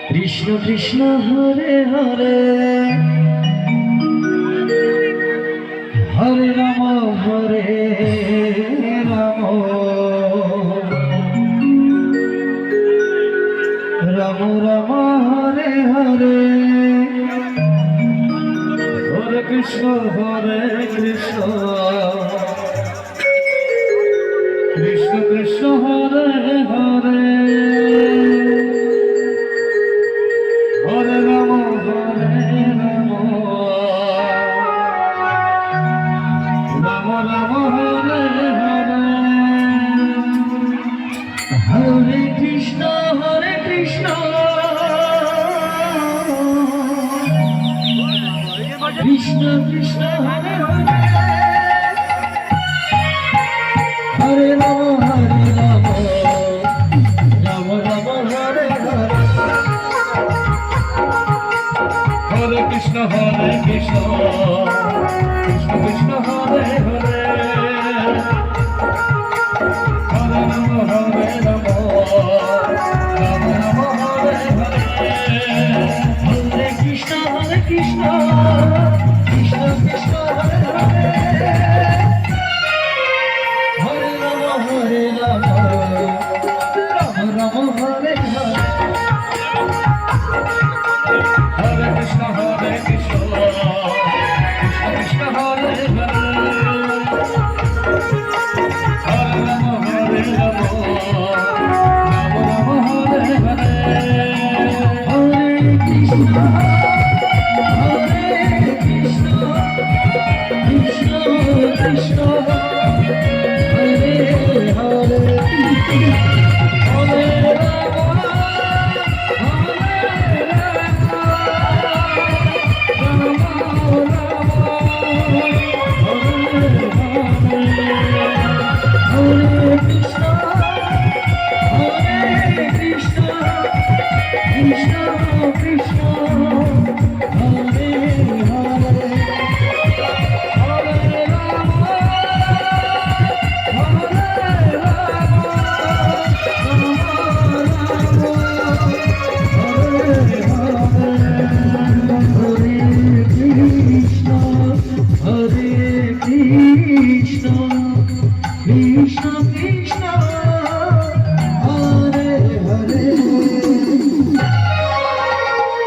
Krishna Krishna Hare Hare Hare Ram Ram Ram Hare Hare Hare Krishna Krishna Krishna Hare Hare Hare Ram Ram Ram Hare Hare Hare Krishna Krishna Krishna Hare Hare Hare Ram Ram Ram Hare Hare Hare Krishna Krishna Krishna Hare Hare Hare Ram Ram Ram Ram Hare Hare Hare Krishna Krishna Krishna Hare Hare Hare Ram Ram Ram Hare Hare Hare Krishna Krishna Krishna Hare Hare Hare Ram Ram Ram Hare Hare Hare Krishna Krishna Krishna Hare Hare Hare Krishna Krishna Hare Hare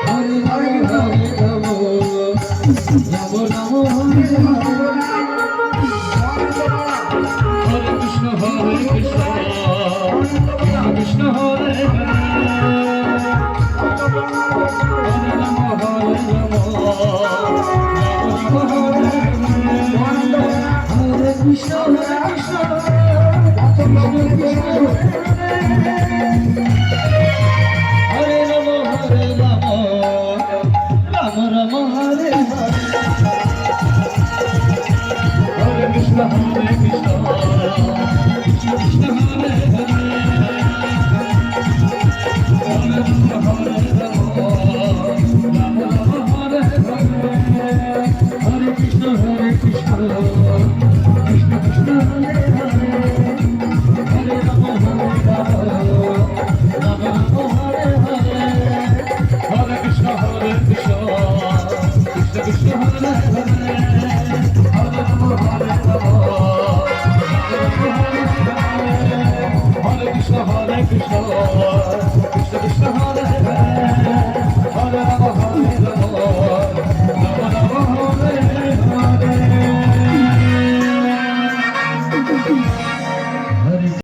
Hare Hare Hare Rama Rama Rama Hare Hare Krishna Krishna Hare Hare Hare Rama Hare Krishna Hare Rama Rama Rama Hare Hare Hare Krishna Krishna Hare Hare Hare Rama Rama Hare Krishna Hare Krishna